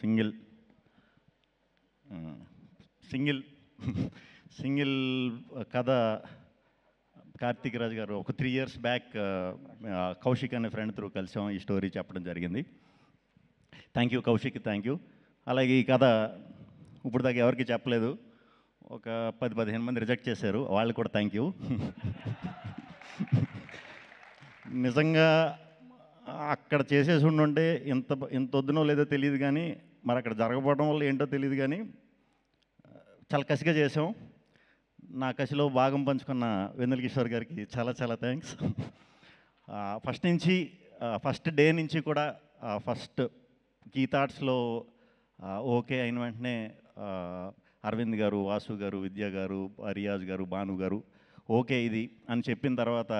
Single single single కథ కార్తీక్ రాజ్ గారు ఒక 3 years బ్యాక్ కౌశిక్ అనే ఫ్రెండ్ త్రూ కలిసాం, ఈ స్టోరీ చెప్పడం జరిగింది. Thank you Kaushik, thank you. అలాగే ఈ కథ ఇప్పుడు దాకా ఎవరికి చెప్పలేదు, ఒక 10-15 మంది రిజెక్ట్ చేశారు, వాళ్ళు కూడా థ్యాంక్ యూ. నిజంగా అక్కడ చేసేసి ఉండుంటే ఇంత వద్దునో లేదో తెలియదు, కానీ మరి అక్కడ జరగకపోవడం వల్ల ఏంటో తెలియదు, కానీ చాలా కసిగా చేసాం. నా కసిలో భాగం పంచుకున్న వెన్నెల కిషోర్ గారికి చాలా చాలా థ్యాంక్స్. ఫస్ట్ డే నుంచి కూడా ఫస్ట్ కీ థాట్స్లో ఓకే అయిన వెంటనే అరవింద్ గారు, వాసు గారు, విద్య గారు, రియాజ్ గారు, భాను గారు ఓకే ఇది అని చెప్పిన తర్వాత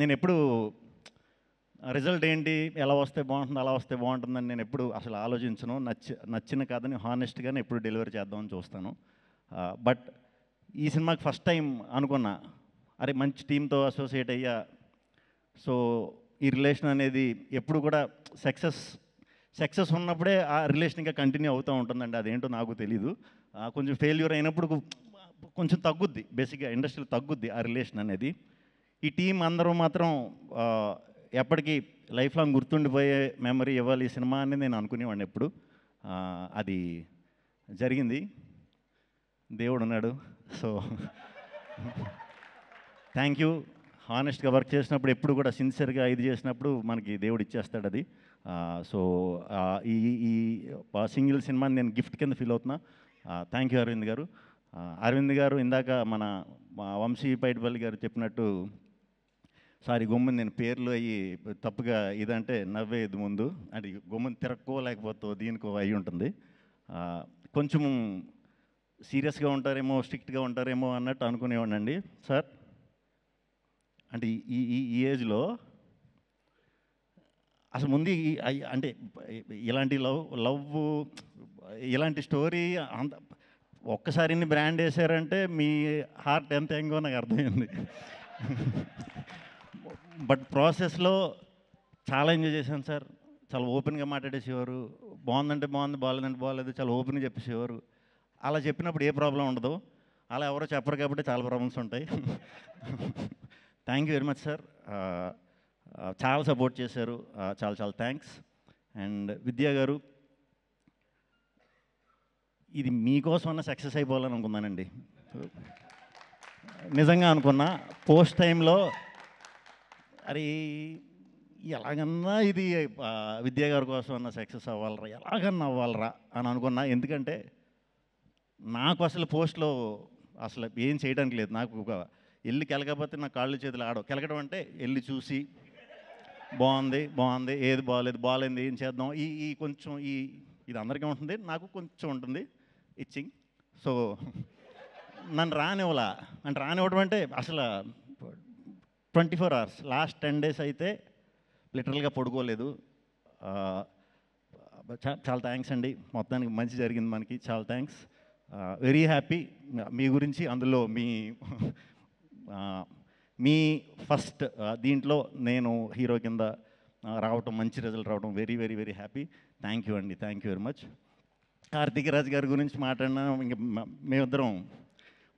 నేను ఎప్పుడు రిజల్ట్ ఏంటి, ఎలా వస్తే బాగుంటుంది, అలా వస్తే బాగుంటుందని నేను ఎప్పుడు అసలు ఆలోచించను. నచ్చిన కథని హానెస్ట్గానే ఎప్పుడు డెలివరీ చేద్దామని చూస్తాను. బట్ ఈ సినిమాకి ఫస్ట్ టైం అనుకున్నా, అరే మంచి టీంతో అసోసియేట్ అయ్యా, సో ఈ రిలేషన్ అనేది ఎప్పుడు కూడా సక్సెస్ ఉన్నప్పుడే ఆ రిలేషన్ ఇంకా కంటిన్యూ అవుతూ ఉంటుందండి. అదేంటో నాకు తెలీదు. కొంచెం ఫెయిల్యూర్ అయినప్పుడు కొంచెం తగ్గుద్ది, బేసిక్గా ఇండస్ట్రీలో తగ్గుద్ది ఆ రిలేషన్ అనేది. ఈ టీం అందరూ మాత్రం ఎప్పటికీ లైఫ్ లాంగ్ గుర్తుండిపోయే మెమరీ ఇవ్వాలి ఈ సినిమా అని నేను అనుకునేవాడిని ఎప్పుడు. అది జరిగింది, దేవుడు ఉన్నాడు. So thank you. హానెస్ట్గా వర్క్ చేసినప్పుడు ఎప్పుడు కూడా సిన్సియర్గా ఇది చేసినప్పుడు మనకి దేవుడు ఇచ్చేస్తాడు అది. సో ఈ సింగిల్ సినిమాని నేను గిఫ్ట్ కింద ఫీల్ అవుతున్నా. థ్యాంక్ యూ అరవింద్ గారు. అరవింద్ గారు ఇందాక మా వంశీ పైడిపల్లి గారు చెప్పినట్టు, సారీ గొమ్మని నేను పేర్లు అయ్యి తప్పుగా ఇదంటే నవ్వేది ముందు, అది గొమ్మని తిరక్కోలేకపోతే దీనికో అయి ఉంటుంది. కొంచెం సీరియస్గా ఉంటారేమో, స్ట్రిక్ట్గా ఉంటారేమో అన్నట్టు అనుకునేవాడినండి సార్. అంటే ఈ ఏజ్లో అసలు ముందు అంటే ఇలాంటి లవ్ ఇలాంటి స్టోరీ అంత ఒక్కసారి ఇన్ని బ్రాండ్ వేసారంటే మీ హార్ట్ ఎంత ఎంగో నాకు అర్థమైంది. బట్ ప్రాసెస్లో చాలా ఎంజాయ్ చేశాను సార్. చాలా ఓపెన్గా మాట్లాడేసేవారు, బాగుందంటే బాగుంది, బాగాలేదంటే బాగాలేదు, చాలా ఓపెన్గా చెప్పేసేవారు. అలా చెప్పినప్పుడు ఏ ప్రాబ్లం ఉండదు, అలా ఎవరో చెప్పరు కాబట్టి చాలా ప్రాబ్లమ్స్ ఉంటాయి. Thank you very much sir. చాలా సపోర్ట్ చేశారు, చాలా చాలా థ్యాంక్స్. అండ్ విద్యా గారు, ఇది మీకోసమన్నా సక్సెస్ అయిపోవాలని అనుకున్నానండి, నిజంగా అనుకున్నా. పోస్ట్ టైంలో అరే ఎలాగన్నా ఇది విద్యా గారి కోసం అన్న సక్సెస్ అవ్వాలరా, ఎలాగన్నా అవ్వాలరా అని అనుకున్నా. ఎందుకంటే నాకు అసలు పోస్ట్లో అసలు ఏం చేయడానికి లేదు. నాకు ఒక వెళ్ళి కెలకపోతే నా కాళ్ళు చేతులు ఆడవు. కెలకడం అంటే వెళ్ళి చూసి బాగుంది, ఏది బాగాలేదు ఏం చేద్దాం, ఈ కొంచెం ఇది అందరికీ ఉంటుంది, నాకు కొంచెం ఉంటుంది ఇచ్చింగ్. సో నన్ను రానివ్వడం అంటే అసలు 24 hours, లాస్ట్ 10 days అయితే లిటరల్గా పడుకోలేదు. చాలా థ్యాంక్స్ అండి, మొత్తానికి మంచి జరిగింది మనకి, చాలా థ్యాంక్స్. వెరీ హ్యాపీ మీ గురించి. అందులో మీ ఫస్ట్ దీంట్లో నేను హీరో కింద రావటం, మంచి రిజల్ట్ రావడం, very very very happy. Thank you అండి, thank you very much. Karthik Raj గారి గురించి మాట్లాడినా ఇంక మేమిద్దరం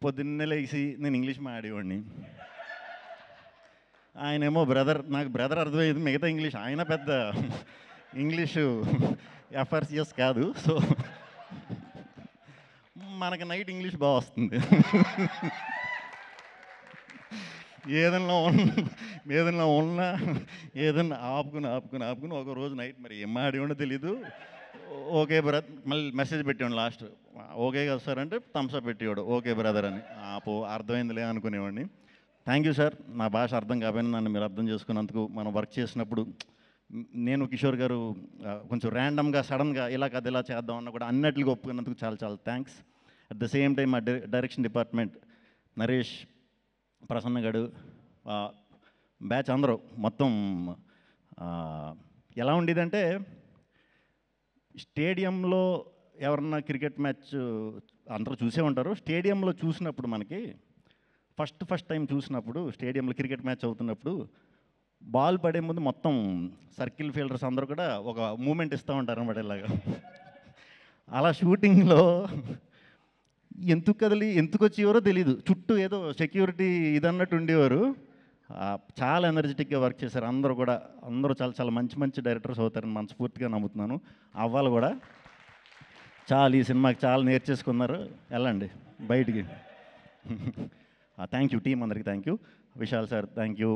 పొద్దున్నే లేచి నేను ఇంగ్లీష్ మాట్లాడేవాడిని, ఆయనేమో బ్రదర్. నాకు బ్రదర్ అర్థమయ్యేది, మిగతా ఇంగ్లీష్ ఆయన పెద్ద ఇంగ్లీషు ఎఫ్ఆర్సిఎస్ కాదు. సో మనకి నైట్ ఇంగ్లీష్ బాగా వస్తుంది. ఏదన్నా ఆపుకుని ఒక రోజు నైట్ మరి ఏం ఆడేవాడో తెలీదు. ఓకే బ్రదర్, మళ్ళీ మెసేజ్ పెట్టేవాడు లాస్ట్, ఓకే కదా సార్ అంటే థమ్స్అప్ పెట్టేవాడు, ఓకే బ్రదర్ అని. అర్థమైందిలే అనుకునేవాడిని. Thank you sir. నా భాష అర్థం కాకపోయినా నన్ను మీరు అర్థం చేసుకున్నందుకు. మనం వర్క్ చేసినప్పుడు నేను కిషోర్ గారు కొంచెం ర్యాండమ్గా సడన్గా ఇలా కథ ఇలా చేద్దాం అన్న కూడా అన్నట్లుగా ఒప్పుకున్నందుకు చాలా చాలా thanks. At the same time మా డైరెక్షన్ డిపార్ట్మెంట్ నరేష్, ప్రసన్న గడు, బ్యాచ్ అందరూ మొత్తం ఎలా ఉండేదంటే, స్టేడియంలో ఎవరన్నా క్రికెట్ మ్యాచ్ అందరూ చూసే ఉంటారు. స్టేడియంలో చూసినప్పుడు మనకి ఫస్ట్ టైం చూసినప్పుడు స్టేడియంలో క్రికెట్ మ్యాచ్ అవుతున్నప్పుడు బాల్ పడే ముందు మొత్తం సర్కిల్ ఫీల్డర్స్ అందరూ కూడా ఒక మూమెంట్ ఇస్తూ ఉంటారు అన్నమాట ఇలాగా. అలా షూటింగ్లో ఎందుకు కదిలి ఎందుకు వచ్చేవారో తెలీదు, చుట్టూ ఏదో సెక్యూరిటీ ఇదన్నట్టు ఉండేవారు. చాలా ఎనర్జెటిక్గా వర్క్ చేశారు అందరూ కూడా. అందరూ చాలా చాలా మంచి మంచి డైరెక్టర్స్ అవుతారని మనస్ఫూర్తిగా నమ్ముతున్నాను. అవ్వాలి కూడా. చాలా ఈ సినిమాకి చాలా నేర్చేసుకున్నారు. వెళ్ళండి బయటికి. థ్యాంక్ యూ టీం అందరికి, thank you. Vishal sir thank you,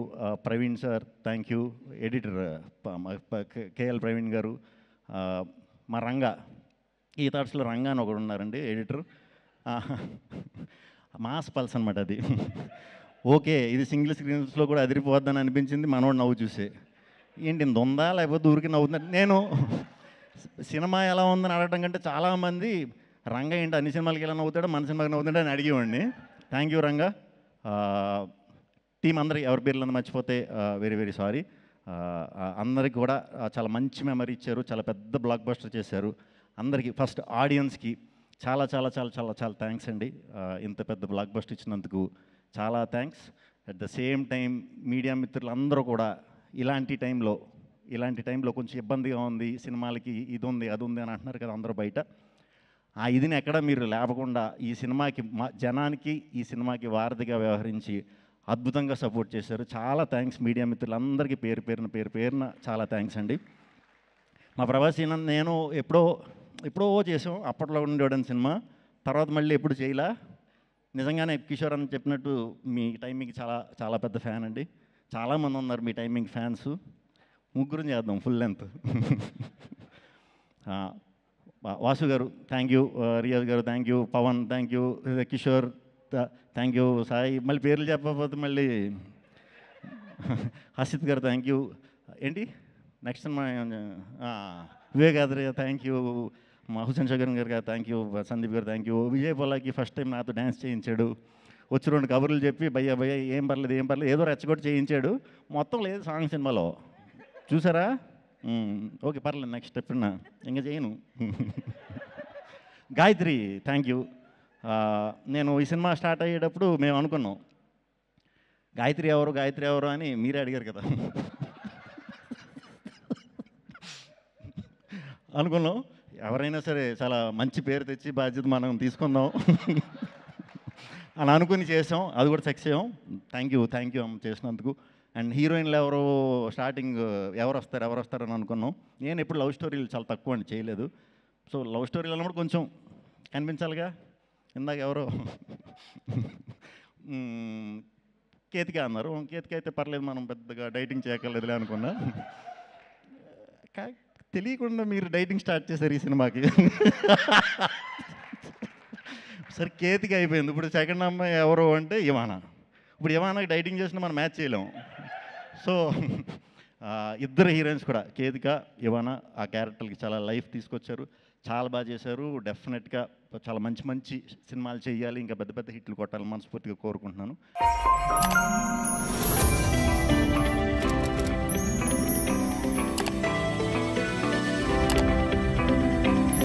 Praveen sir thank you, editor KL Praveen గారు, మా రంగా ఈ థాట్స్లో రంగా అని ఒకడు ఉన్నారండి ఎడిటర్. మాస్ పల్స్ అనమాట అది. ఓకే ఇది సింగిల్ స్క్రీన్స్లో కూడా అదిరిపోద్దని అనిపించింది మనోడు నవ్వు చూసే. ఏంటి ఇంత ఉందా లేకపోతే ఊరికి నవ్వుతుందంటే, నేను సినిమా ఎలా ఉందని అడగడం కంటే చాలామంది రంగా ఏంటి అన్ని సినిమాలకి ఎలా నవ్వుతాడో మన సినిమాకి నవ్వుతాడో అని అడిగేవాడిని. Thank you Ranga. టీం అందరికి ఎవరి పేర్లు మర్చిపోతే వెరీ వెరీ సారీ. అందరికి కూడా చాలా మంచి మెమరీ ఇచ్చారు, చాలా పెద్ద బ్లాక్ బస్టర్ చేశారు. అందరికీ ఫస్ట్ ఆడియన్స్కి చాలా చాలా చాలా చాలా చాలా థ్యాంక్స్ అండి. ఇంత పెద్ద బ్లాక్ బస్టర్ ఇచ్చినందుకు చాలా thanks. At the same time media మిత్రులు అందరూ కూడా ఇలాంటి టైంలో కొంచెం ఇబ్బందిగా ఉంది, సినిమాలకి ఇది ఉంది అది ఉంది అని అంటున్నారు కదా అందరూ బయట. ఆ ఇదిని ఎక్కడ మీరు లేపకుండా ఈ సినిమాకి జనానికి ఈ సినిమాకి వారధిగా వ్యవహరించి అద్భుతంగా సపోర్ట్ చేశారు. చాలా థ్యాంక్స్ మీడియా మిత్రులందరికీ పేరు పేరున చాలా థ్యాంక్స్ అండి. మా ప్రభాస్ నేను ఎప్పుడో చేసాం, అప్పట్లో ఉండేవాడని సినిమా. తర్వాత మళ్ళీ ఎప్పుడు చేయలా. నిజంగానే కిషోర్ అని చెప్పినట్టు మీ టైమింగ్ చాలా చాలా పెద్ద ఫ్యాన్ అండి. చాలామంది ఉన్నారు మీ టైమింగ్ ఫ్యాన్స్. ముగ్గురం చేద్దాం ఫుల్ లెంత్. వాసు గారు థ్యాంక్ యూ, రియాజ్ గారు thank you, Pavan thank you, Kishore thank you, Sai మళ్ళీ పేర్లు చెప్పకపోతే మళ్ళీ హసిత్ గారు థ్యాంక్ యూ. ఏంటి నెక్స్ట్ మా వివేకాద్రి థ్యాంక్ యూ, మా హుసేన్ షగన్ గారు థ్యాంక్ యూ, సందీప్ గారు thank you. Vijay Polaki first time నాతో డ్యాన్స్ చేయించాడు. వచ్చి 2 కబుర్లు చెప్పి భయ్యా ఏం పర్లేదు ఏదో రెచ్చగొట్టి చేయించాడు. మొత్తం లేదు సాంగ్ సినిమాలో చూసారా? ఓకే పర్లేదు నెక్స్ట్ ఎప్పుడన్నా ఇంకా చేయను. Gayatri thank you. నేను ఈ సినిమా స్టార్ట్ అయ్యేటప్పుడు మేము అనుకున్నాం గాయత్రి ఎవరు అని మీరే అడిగారు కదా. అనుకున్నాం ఎవరైనా సరే చాలా మంచి పేరు తెచ్చి బాధ్యత మనం తీసుకుందాం అని అనుకుని చేసాం. అది కూడా సక్సెస్ అయ్యాం. థ్యాంక్ యూ చేసినందుకు. అండ్ హీరోయిన్లు స్టార్టింగ్ ఎవరు వస్తారని అనుకున్నాం. నేను ఎప్పుడు లవ్ స్టోరీలు చాలా తక్కువ అండి చేయలేదు. సో లవ్ స్టోరీలు అన్నప్పుడు కొంచెం కనిపించాలిగా. ఇందాక ఎవరో కేతిక అన్నారు. కేతిక అయితే పర్లేదు మనం పెద్దగా డైటింగ్ చేయక్కర్లేదులే అనుకున్నా. తెలియకుండా మీరు డైటింగ్ స్టార్ట్ చేశారు ఈ సినిమాకి. సరే కేతిక అయిపోయింది. ఇప్పుడు సెకండ్ అమ్మాయి ఎవరు అంటే ఇవానా. ఇప్పుడు ఇవానాకి డైటింగ్ చేసినా మనం మ్యాచ్ చేయలేము. సో ఇద్దరు హీరోయిన్స్ కూడా కేతిక ఇవానా ఆ క్యారెక్టర్కి చాలా లైఫ్ తీసుకొచ్చారు, చాలా బాగా చేశారు. డెఫినెట్గా చాలా మంచి సినిమాలు చేయాలి, ఇంకా పెద్ద హిట్లు కొట్టాలని మనస్ఫూర్తిగా కోరుకుంటున్నాను.